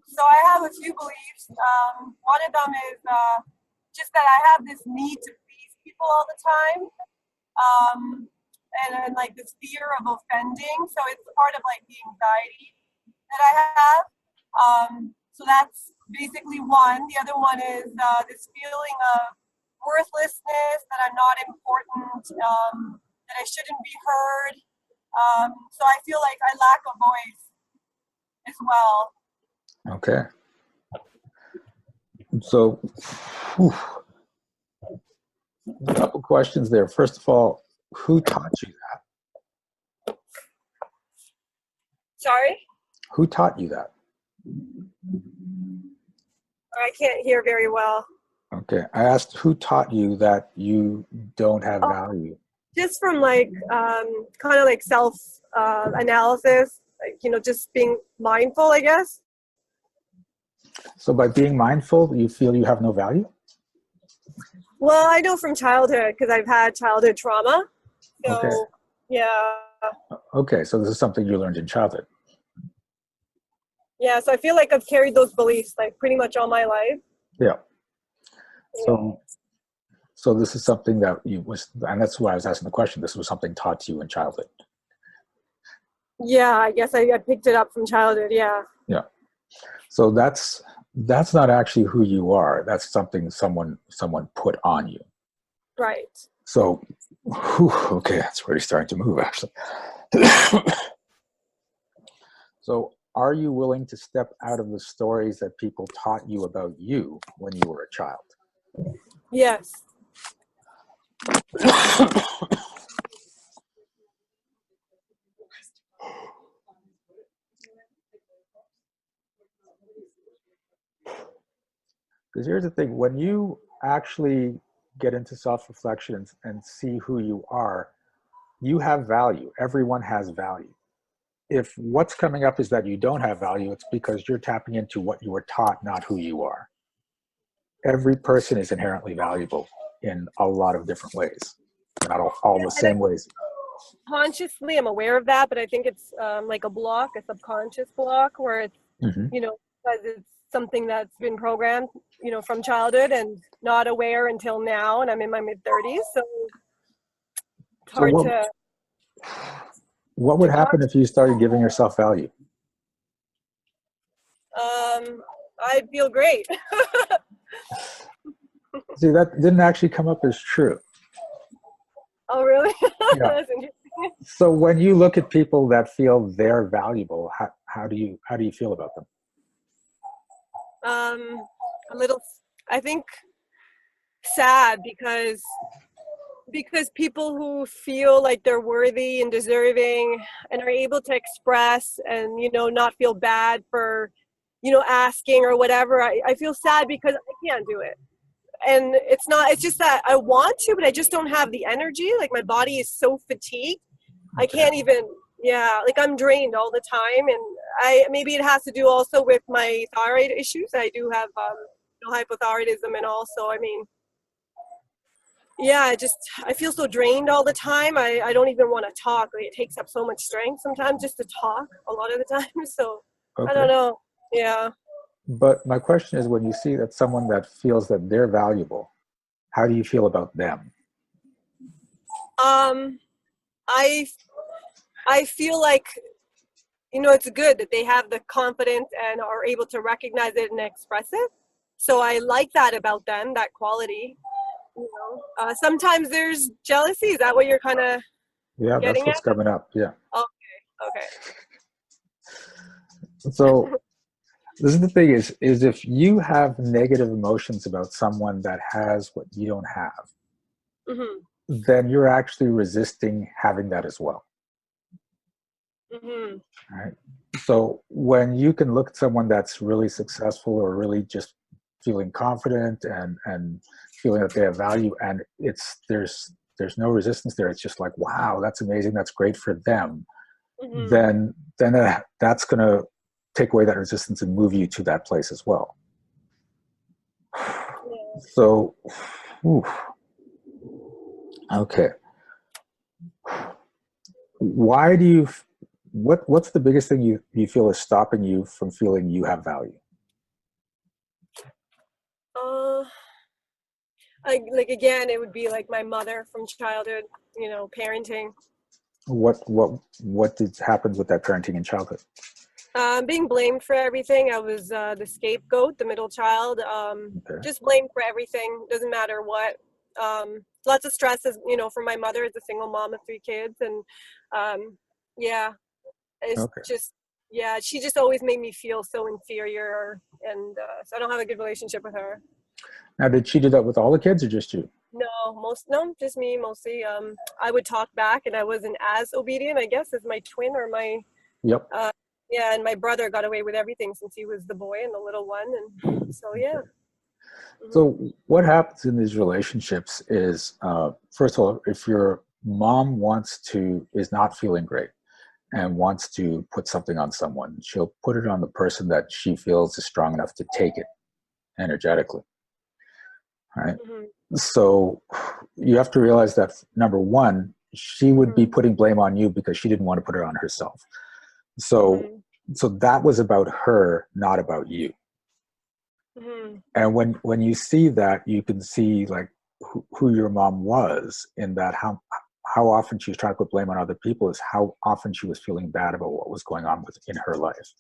So I have a few beliefs. One of them is just that I have this need to please people all the time, and like this fear of offending. So it's part of like the anxiety that I have. So that's basically one. The other one is this feeling of worthlessness, that I'm not important, that I shouldn't be heard. So I feel like I lack a voice as well. Okay. So, a couple questions there. First of all, who taught you that? Sorry? Who taught you that? I can't hear very well. Okay. I asked who taught you that you don't have value? Just from like kind of like self analysis, like, you know, just being mindful, I guess. So by being mindful, you feel you have no value? Well, I know from childhood, because I've had childhood trauma. So, okay. Yeah. Okay, so this is something you learned in childhood. Yeah, so I feel like I've carried those beliefs like pretty much all my life. Yeah. So this is something that and that's why I was asking the question. This was something taught to you in childhood. Yeah, I guess I picked it up from childhood. Yeah. Yeah. So that's not actually who you are. That's something someone put on you. Right. So, okay, that's already starting to move, actually. So, are you willing to step out of the stories that people taught you about you when you were a child? Yes. Because here's the thing, when you actually get into self-reflection and see who you are, you have value. Everyone has value. If what's coming up is that you don't have value, it's because you're tapping into what you were taught, not who you are. Every person is inherently valuable in a lot of different ways, not all the same ways. Consciously, I'm aware of that, but I think it's like a block, a subconscious block, where it's, you know, because it's something that's been programmed, you know, from childhood and not aware until now, and I'm in my mid-30s, so it's hard to... What would happen if you started giving yourself value? I'd feel great. See, that didn't actually come up as true. Oh, really? Yeah. That's interesting. So when you look at people that feel they're valuable, how do you feel about them? A little, I think, sad, because people who feel like they're worthy and deserving and are able to express and, you know, not feel bad for, you know, asking or whatever. I feel sad because I can't do it. And it's just that I want to, but I just don't have the energy. Like, my body is so fatigued. I can't even, like, I'm drained all the time. And maybe it has to do also with my thyroid issues. I do have hypothyroidism, and also, I mean, I feel so drained all the time. I don't even want to talk. Like, it takes up so much strength sometimes just to talk a lot of the time. So I don't know. Yeah. But my question is, when you see that someone that feels that they're valuable, how do you feel about them? I feel like, you know, it's good that they have the confidence and are able to recognize it and express it. So I like that about them, that quality. You know, sometimes there's jealousy. Is that what you're kind of that's what's coming up. Yeah. Okay. So this is the thing is if you have negative emotions about someone that has what you don't have, then you're actually resisting having that as well. Right? So when you can look at someone that's really successful or really just feeling confident and feeling that they have value, and there's no resistance there, it's just like, wow, that's amazing, that's great for them, then that's going to take away that resistance and move you to that place as well. So, okay. Why do you What's the biggest thing you feel is stopping you from feeling you have value? Uh, like again, it would be like my mother from childhood, parenting. What did happens with that parenting in childhood? Being blamed for everything. I was the scapegoat, the middle child. Okay. Just blamed for everything. Doesn't matter what. Lots of stress, as for my mother as a single mom of three kids, and yeah, it's Okay. just yeah. She just always made me feel so inferior, and so I don't have a good relationship with her. Now, did she do that with all the kids or just you? No, just me mostly. I would talk back, and I wasn't as obedient, I guess, as my twin or my Yep. uh, yeah, and my brother got away with everything since he was the boy and the little one, and so yeah. Okay. Hmm. So what happens in these relationships is, first of all, if your mom is not feeling great and wants to put something on someone, she'll put it on the person that she feels is strong enough to take it energetically. Right. Hmm. So you have to realize that number one, she would be Hmm. putting blame on you because she didn't want to put it on herself. So Hmm. so that was about her, not about you. Hmm. And when you see that, you can see like who your mom was, in that how often she was trying to put blame on other people is how often she was feeling bad about what was going on in her life,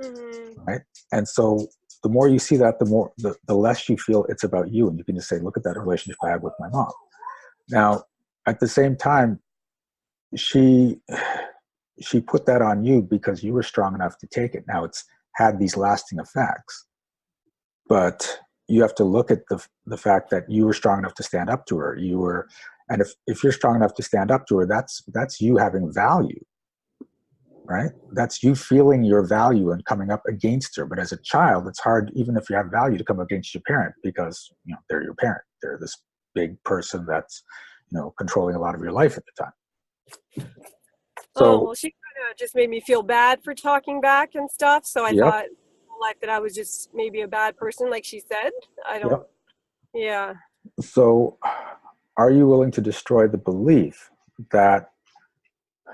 Hmm. right? And so the more you see that, the less you feel it's about you, and you can just say, look at that relationship I had with my mom. Now, at the same time, she she put that on you because you were strong enough to take it. Now it's had these lasting effects, but you have to look at the fact that you were strong enough to stand up to her. And if you're strong enough to stand up to her, that's you having value, right? That's you feeling your value and coming up against her. But as a child, it's hard, even if you have value, to come against your parent, because they're your parent. They're this big person that's controlling a lot of your life at the time. Oh So well, she kind of just made me feel bad for talking back and stuff. So I yep, thought like that I was just maybe a bad person, like she said. I don't. yep. Yeah. So are you willing to destroy the belief that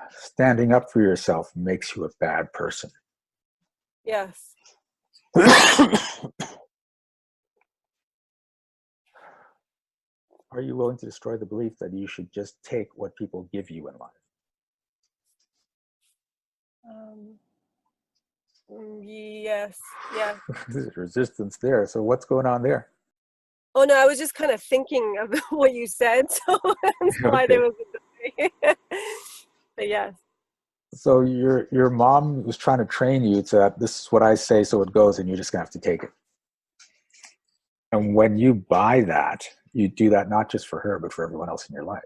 standing up for yourself makes you a bad person? Yes. Are you willing to destroy the belief that you should just take what people give you in life? Um, yes. Yeah. There's resistance there. So what's going on there? Oh no, I was just kind of thinking of what you said, so that's why Okay. there was a delay. But yes. So your mom was trying to train you to that this is what I say, so it goes, and you're just gonna have to take it. And when you buy that, you do that not just for her, but for everyone else in your life.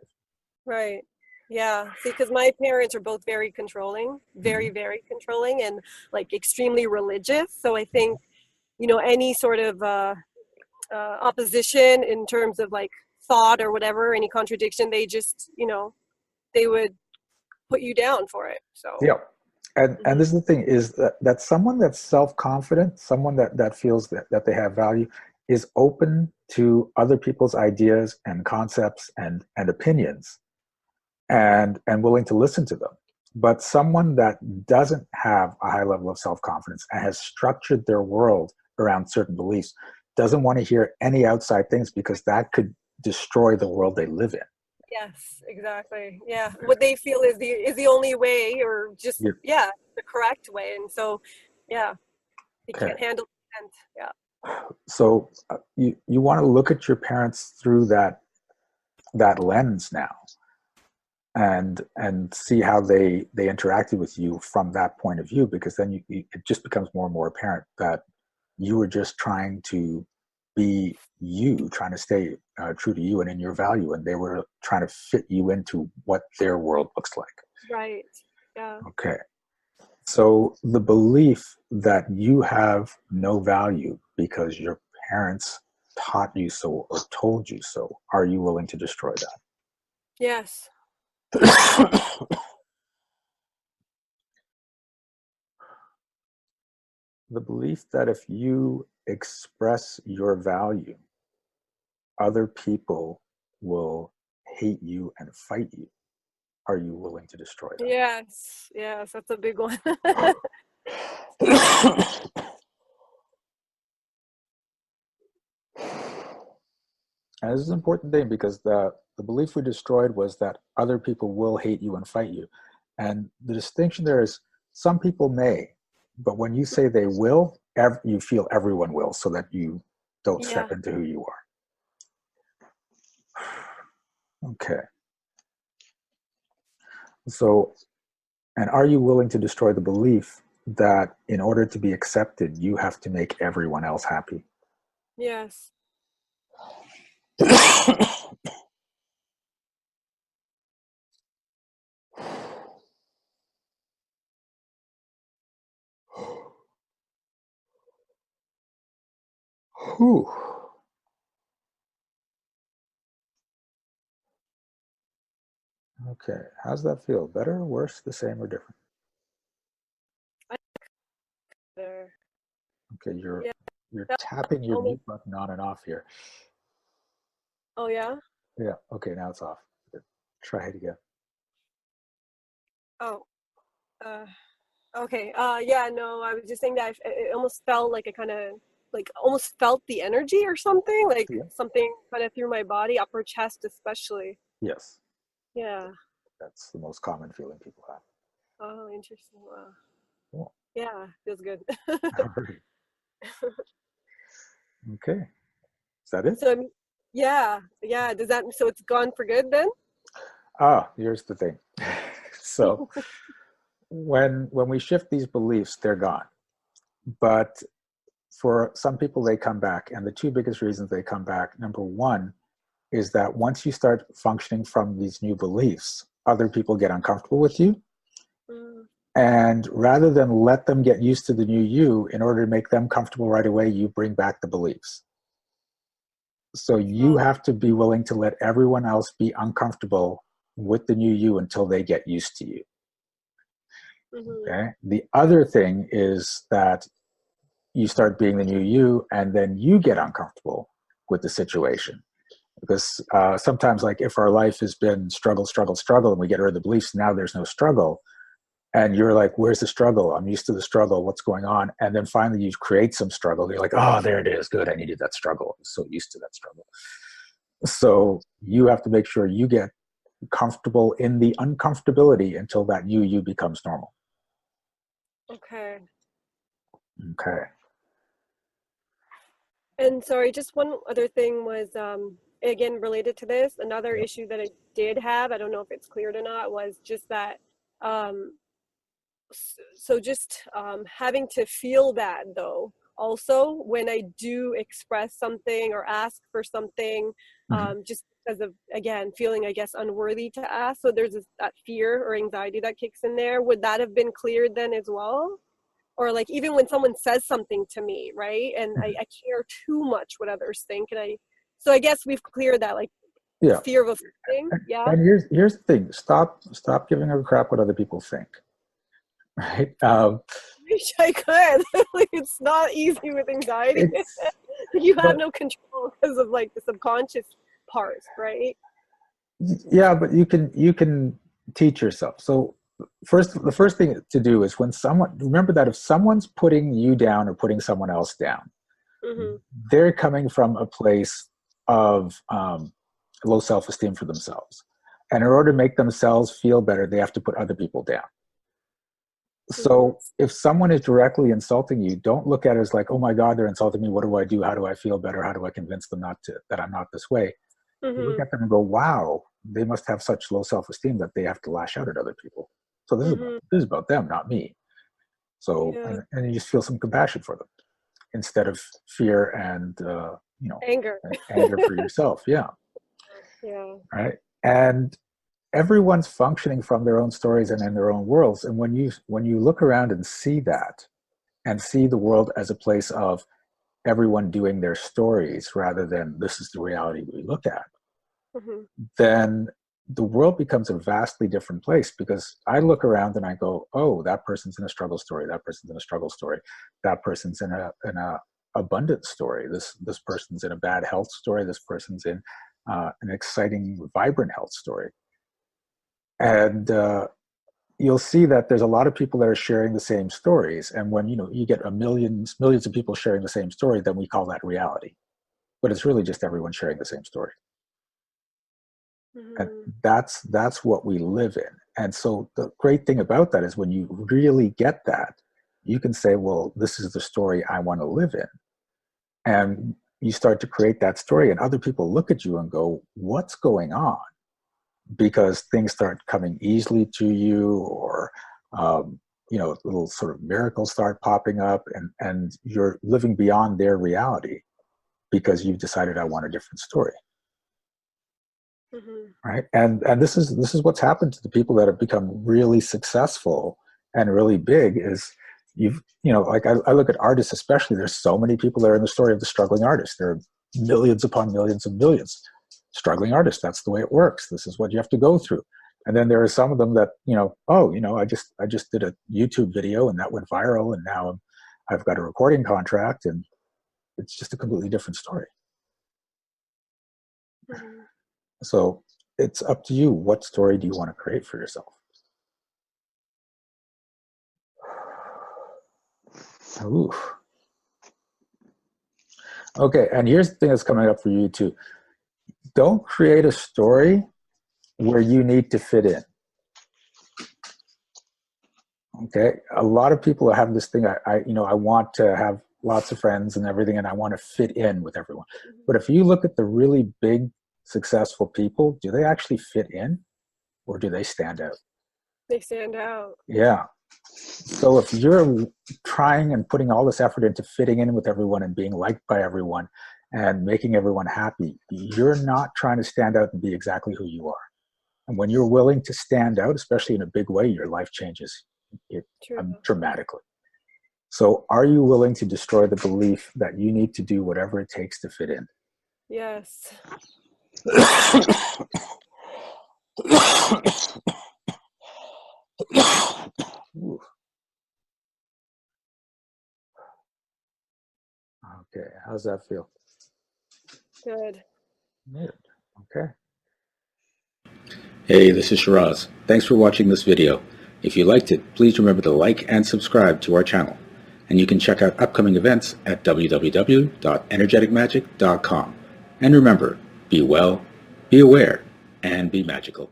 Right. Yeah. See, because my parents are both very controlling, Mhm. very, very controlling, and like extremely religious. So I think, any sort of opposition in terms of like thought or whatever, any contradiction, they just, they would put you down for it. So, Yeah. And mhm. this is the thing, is that someone that's self-confident, someone that feels that they have value, is open to other people's ideas and concepts and opinions, and willing to listen to them. But someone that doesn't have a high level of self-confidence and has structured their world around certain beliefs doesn't want to hear any outside things, because that could destroy the world they live in. Yes, exactly. Yeah. What they feel is the only way, or just, Yeah. yeah, the correct way. And so, yeah, they Okay. can't handle it. Yeah. So you want to look at your parents through that lens now, and see how they interacted with you from that point of view, because then it just becomes more and more apparent that you were just trying to be you, trying to stay true to you and in your value, and they were trying to fit you into what their world looks like. Right. Yeah. Okay. So the belief that you have no value because your parents taught you so or told you so, are you willing to destroy Yes. that? The belief that if you express your value, other people will hate you and fight you. are you willing to destroy Yes, yes, that's a big one. them? And this is an important thing because the belief we destroyed was that other people will hate you and fight you. And the distinction there is some people may, but when you say they will, you feel everyone will, so that you don't Yeah. step into who you are. Okay. So, and are you willing to destroy the belief that in order to be accepted, you have to make everyone else happy? Yes. Whew. Okay. How's that feel? Better, worse, the same, or different? I there. Okay, you're Yeah. you're That tapping your almost. mute button on and off here. Oh yeah. Yeah. Okay, now it's off. Good. Try it again. Oh. Uh. Okay. Yeah. No, I was just saying that it almost felt like I kind of like almost felt the energy or something, like Yeah. something kind of through my body, upper chest especially. Yes. Yeah. That's the most common feeling people have. Oh, interesting. Wow. Cool. Yeah, feels good. All right. Okay. Is that it? So yeah, yeah. Does that so it's gone for good then? Ah, here's the thing. So when we shift these beliefs, they're gone. But for some people, they come back. And the two biggest reasons they come back, number one, is that once you start functioning from these new beliefs, other people get uncomfortable with you. Mm. And rather than let them get used to the new you, in order to make them comfortable right away, you bring back the beliefs. So you Oh. have to be willing to let everyone else be uncomfortable with the new you until they get used to you. Mm-hmm. Okay. The other thing is that you start being the new you, and then you get uncomfortable with the situation. Because sometimes, like if our life has been struggle, struggle, struggle, and we get rid of the beliefs, now there's no struggle. And you're like, where's the struggle? I'm used to the struggle. What's going on? And then finally you create some struggle. You're like, oh, there it is. Good. I needed that struggle. I'm so used to that struggle. So you have to make sure you get comfortable in the uncomfortability until that new you becomes normal. Okay. Okay. And sorry, just one other thing was again related to this. Another Yep. issue that I did have, I don't know if it's cleared or not, was just that um so just having to feel bad though also when I do express something or ask for something, Mm-hmm. just because of again feeling I guess unworthy to ask, so there's that fear or anxiety that kicks in there. Would that have been cleared then as well? Or like even when someone says something to me, right, and Mm-hmm. I care too much what others think, and I guess we've cleared that, like Yeah. fear of offending. Yeah. And here's the thing. Stop giving a crap what other people think. Right. Wish I could. Like it's not easy with anxiety. It's You have but no control because of like the subconscious parts, right? yeah, but you can teach yourself. So the first thing to do is when someone remember that if someone's putting you down or putting someone else down, Mm-hmm. they're coming from a place of low self-esteem for themselves, and in order to make themselves feel better, they have to put other people down. Mm-hmm. So if someone is directly insulting you, don't look at it as like, oh my God, they're insulting me. What do I do? How do I feel better? How do I convince them not to that I'm not this way? You look Mm-hmm. at them and go, wow, they must have such low self-esteem that they have to lash out at other people. So Mm-hmm. this is about them, not me. So Yeah. and you just feel some compassion for them instead of fear and Anger. anger for yourself. Yeah, Yeah. right. And everyone's functioning from their own stories and in their own worlds. And when you look around and see that, and see the world as a place of everyone doing their stories rather than this is the reality we look at, Mm-hmm. then the world becomes a vastly different place because I look around and I go, oh, that person's in a struggle story. That person's in a struggle story. That person's in a abundant story. This person's in a bad health story. This person's in an exciting, vibrant health story. And you'll see that there's a lot of people that are sharing the same stories. And when you get millions of people sharing the same story, then we call that reality. But it's really just everyone sharing the same story. And that's what we live in. And so the great thing about that is when you really get that, you can say, well, this is the story I want to live in. And you start to create that story, and other people look at you and go, what's going on? Because things start coming easily to you, or little sort of miracles start popping up, and you're living beyond their reality because you've decided I want a different story. Right? And this is what's happened to the people that have become really successful and really big. Is like I look at artists, especially. There's so many people that are in the story of the struggling artist. There are millions upon millions of millions struggling artists. That's the way it works. This is what you have to go through. And then there are some of them that I just did a YouTube video and that went viral, and now I've got a recording contract, and it's just a completely different story. So it's up to you. What story do you want to create for yourself? Ooh. Okay, and here's the thing that's coming up for you too. Don't create a story where you need to fit in. Okay, a lot of people have this thing. I want to have lots of friends and everything, and I want to fit in with everyone. But if you look at the really big, successful people, do they actually fit in, or do they stand out? They stand out. Yeah. So if you're trying and putting all this effort into fitting in with everyone and being liked by everyone and making everyone happy, you're not trying to stand out and be exactly who you are. And when you're willing to stand out, especially in a big way, your life changes dramatically. So are you willing to destroy the belief that you need to do whatever it takes to fit in? Yes. Okay, how's that feel? Good. Good. Okay. Hey, this is Shiraz. Thanks for watching this video. If you liked it, please remember to like and subscribe to our channel. And you can check out upcoming events at www.energeticmagic.com. And remember, be well, be aware, and be magical.